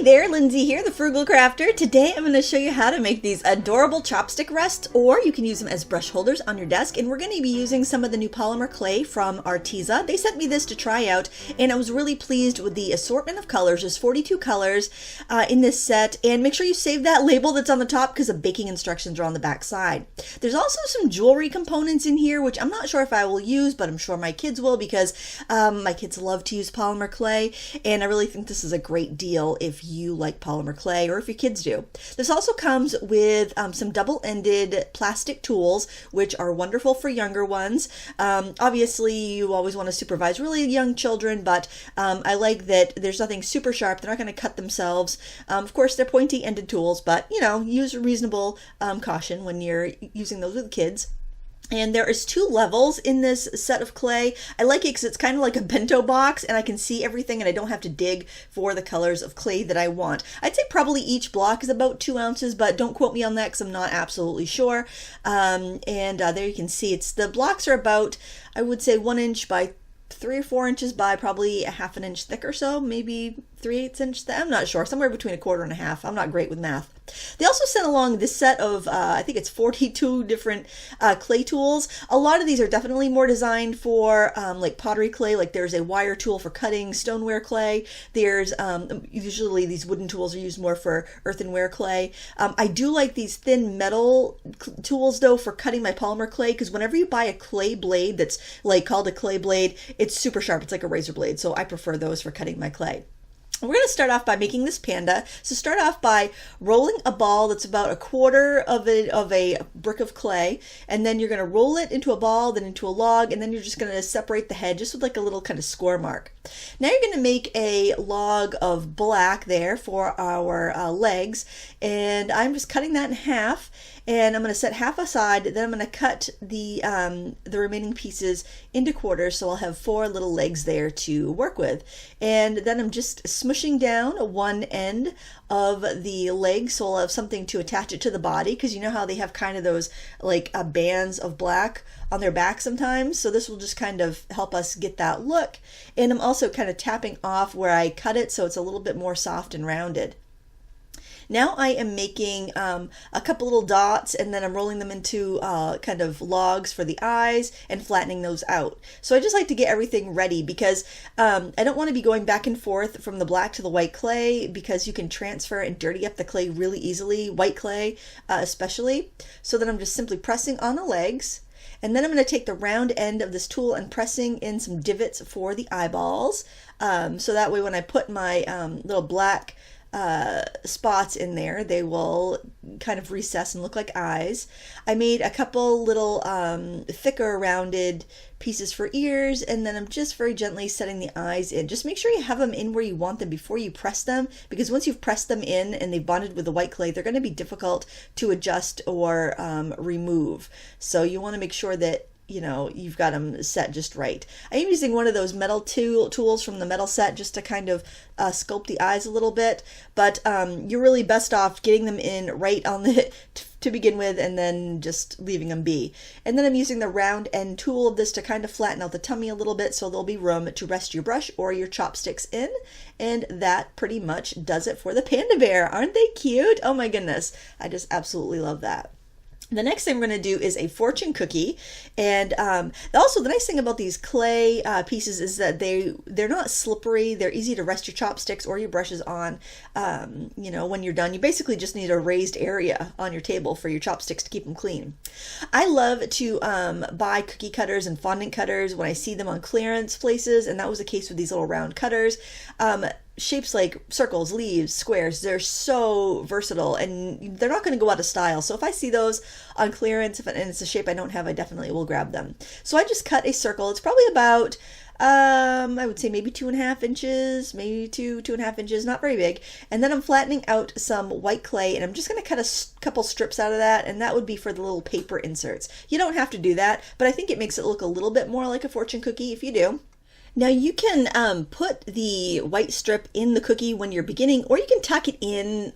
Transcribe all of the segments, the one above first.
Hey there, Lindsay here, the Frugal Crafter. Today I'm going to show you how to make these adorable chopstick rests, or you can use them as brush holders on your desk. And we're going to be using some of the new polymer clay from Arteza. They sent me this to try out, and I was really pleased with the assortment of colors. There's 42 colors in this set, and make sure you save that label that's on the top because the baking instructions are on the back side. There's also some jewelry components in here, which I'm not sure if I will use, but I'm sure my kids will because my kids love to use polymer clay, and I really think this is a great deal if you like polymer clay or if your kids do. This also comes with some double-ended plastic tools, which are wonderful for younger ones. Obviously, you always want to supervise really young children, but I like that there's nothing super sharp. They're not going to cut themselves. Of course, they're pointy-ended tools, but use reasonable caution when you're using those with kids. And there is 2 levels in this set of clay. I like it because it's kind of like a bento box and I can see everything and I don't have to dig for the colors of clay that I want. I'd say probably each block is about 2 ounces, but don't quote me on that because I'm not absolutely sure. There you can see the blocks are about, I would say, 1 inch by 3 or 4 inches by probably a ½ inch thick or so, maybe 3/8 inch thick. I'm not sure, somewhere between 1/4 and a half. I'm not great with math. They also sent along this set of, I think it's 42 different clay tools. A lot of these are definitely more designed for like pottery clay, like there's a wire tool for cutting stoneware clay. There's usually these wooden tools are used more for earthenware clay. I do like these thin metal tools though for cutting my polymer clay, because whenever you buy a clay blade that's like called a clay blade, it's super sharp. It's like a razor blade. So I prefer those for cutting my clay. We're going to start off by making this panda. So start off by rolling a ball that's about 1/4 of a brick of clay, and then you're going to roll it into a ball, then into a log, and then you're just going to separate the head just with like a little kind of score mark. Now you're going to make a log of black there for our legs, and I'm just cutting that in half. And I'm going to set half aside, then I'm going to cut the remaining pieces into quarters, so I'll have 4 little legs there to work with. And then I'm just smushing down one end of the leg, so I'll have something to attach it to the body, because you know how they have kind of those like bands of black on their back sometimes, so this will just kind of help us get that look. And I'm also kind of tapping off where I cut it so it's a little bit more soft and rounded. Now I am making a couple little dots, and then I'm rolling them into kind of logs for the eyes and flattening those out. So I just like to get everything ready because I don't want to be going back and forth from the black to the white clay, because you can transfer and dirty up the clay really easily, white clay especially. So then I'm just simply pressing on the legs. And then I'm going to take the round end of this tool and pressing in some divots for the eyeballs. So that way when I put my little black spots in there, they will kind of recess and look like eyes. I made a couple little thicker rounded pieces for ears, and then I'm just very gently setting the eyes in. Just make sure you have them in where you want them before you press them, because once you've pressed them in and they've bonded with the white clay, they're going to be difficult to adjust or remove. So you want to make sure that you've got them set just right. I'm using one of those metal tools from the metal set just to kind of sculpt the eyes a little bit, but you're really best off getting them in right on the to begin with, and then just leaving them be. And then I'm using the round end tool of this to kind of flatten out the tummy a little bit, so there'll be room to rest your brush or your chopsticks in. And that pretty much does it for the panda bear. Aren't they cute? Oh my goodness, I just absolutely love that. The next thing we're going to do is a fortune cookie, and also the nice thing about these clay pieces is that they're not slippery. They're easy to rest your chopsticks or your brushes on. When you're done, you basically just need a raised area on your table for your chopsticks to keep them clean. I love to buy cookie cutters and fondant cutters when I see them on clearance places, and that was the case with these little round cutters. Shapes like circles, leaves, squares, they're so versatile, and they're not going to go out of style. So if I see those on clearance and it's a shape I don't have, I definitely will grab them. So I just cut a circle. It's probably about I would say maybe 2.5 inches, maybe 2.5 inches, not very big. And then I'm flattening out some white clay, and I'm just going to cut a couple strips out of that, and that would be for the little paper inserts. You don't have to do that, but I think it makes it look a little bit more like a fortune cookie if you do. Now you can put the white strip in the cookie when you're beginning, or you can tuck it in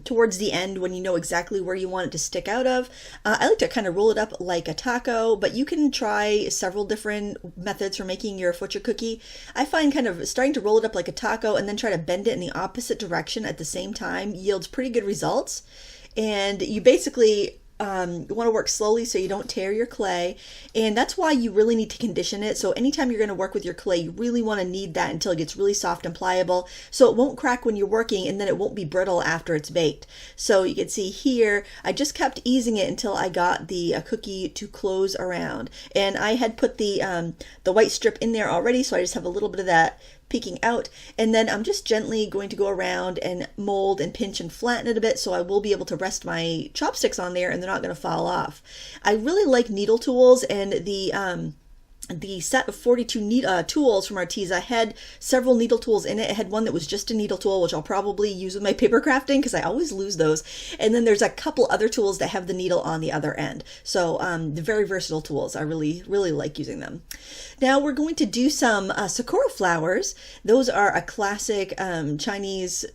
towards the end when you know exactly where you want it to stick out of. I like to kind of roll it up like a taco, but you can try several different methods for making your focaccia cookie. I find kind of starting to roll it up like a taco and then try to bend it in the opposite direction at the same time yields pretty good results. And you basically you want to work slowly so you don't tear your clay, and that's why you really need to condition it. So anytime you're going to work with your clay, you really want to knead that until it gets really soft and pliable so it won't crack when you're working, and then it won't be brittle after it's baked. So you can see here I just kept easing it until I got the cookie to close around, and I had put the white strip in there already, so I just have a little bit of that peeking out, and then I'm just gently going to go around and mold and pinch and flatten it a bit so I will be able to rest my chopsticks on there and they're not going to fall off. I really like needle tools, and the set of 42 tools from Arteza had several needle tools in it. It had one that was just a needle tool, which I'll probably use with my paper crafting because I always lose those. And then there's a couple other tools that have the needle on the other end. So the very versatile tools. I really like using them. Now we're going to do some sakura flowers. Those are a classic Chinese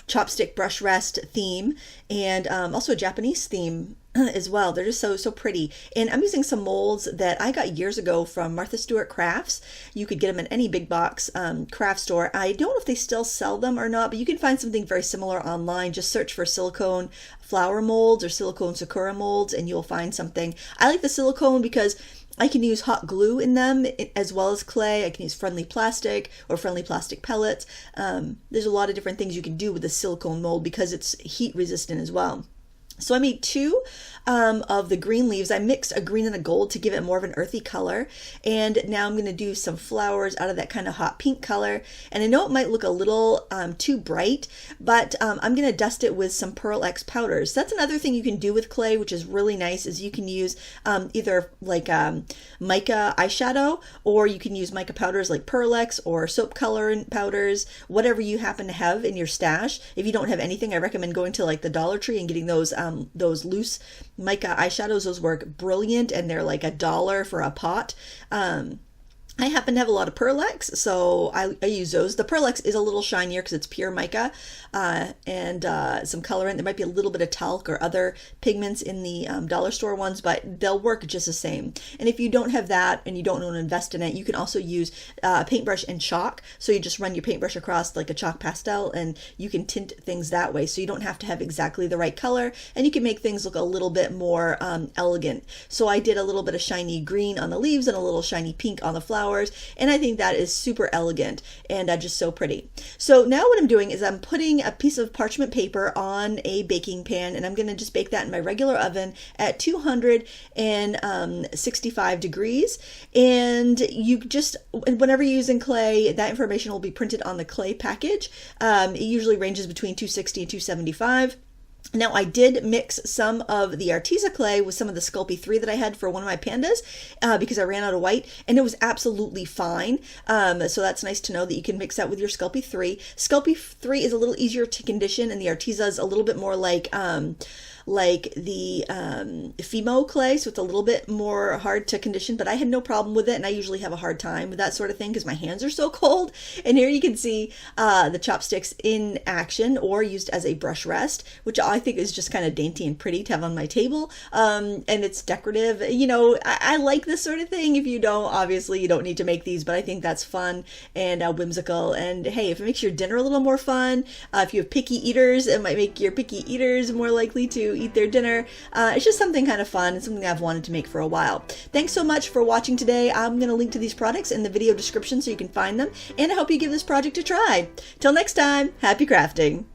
chopstick brush rest theme, and also a Japanese theme as well. They're just so pretty. And I'm using some molds that I got years ago from Martha Stewart Crafts. You could get them at any big box craft store. I don't know if they still sell them or not, but you can find something very similar online. Just search for silicone flower molds or silicone sakura molds and you'll find something. I like the silicone because I can use hot glue in them as well as clay. I can use friendly plastic or friendly plastic pellets. There's a lot of different things you can do with the silicone mold because it's heat resistant as well. So I made two of the green leaves. I mixed a green and a gold to give it more of an earthy color. And now I'm going to do some flowers out of that kind of hot pink color. And I know it might look a little too bright, but I'm going to dust it with some Pearl X powders. That's another thing you can do with clay, which is really nice, is you can use either like mica eyeshadow, or you can use mica powders like Pearl X or soap color powders, whatever you happen to have in your stash. If you don't have anything, I recommend going to like the Dollar Tree and getting those loose mica eyeshadows. Those work brilliant, and they're like $1 for a pot. I happen to have a lot of Pearl X, so I use those. The Pearl X is a little shinier because it's pure mica and some color in. There might be a little bit of talc or other pigments in the dollar store ones, but they'll work just the same. And if you don't have that and you don't want to invest in it, you can also use a paintbrush and chalk. So you just run your paintbrush across like a chalk pastel and you can tint things that way. So you don't have to have exactly the right color, and you can make things look a little bit more elegant. So I did a little bit of shiny green on the leaves and a little shiny pink on the flowers. And I think that is super elegant and just so pretty. So now what I'm doing is I'm putting a piece of parchment paper on a baking pan, and I'm going to just bake that in my regular oven at 265 degrees. And you just, whenever you're using clay, that information will be printed on the clay package. It usually ranges between 260 and 275. Now I did mix some of the Arteza clay with some of the Sculpey 3 that I had for one of my pandas because I ran out of white, and it was absolutely fine. So that's nice to know that you can mix that with your Sculpey 3. Sculpey 3 is a little easier to condition, and the Arteza is a little bit more like the Fimo clay, so it's a little bit more hard to condition, but I had no problem with it, and I usually have a hard time with that sort of thing because my hands are so cold. And here you can see the chopsticks in action or used as a brush rest, which I think is just kind of dainty and pretty to have on my table, and it's decorative. You know, I like this sort of thing. If you don't, obviously you don't need to make these, but I think that's fun and whimsical. And hey, if it makes your dinner a little more fun, if you have picky eaters, it might make your picky eaters more likely to eat their dinner. It's just something kind of fun and something I've wanted to make for a while. Thanks so much for watching today. I'm going to link to these products in the video description so you can find them, and I hope you give this project a try. Till next time, happy crafting!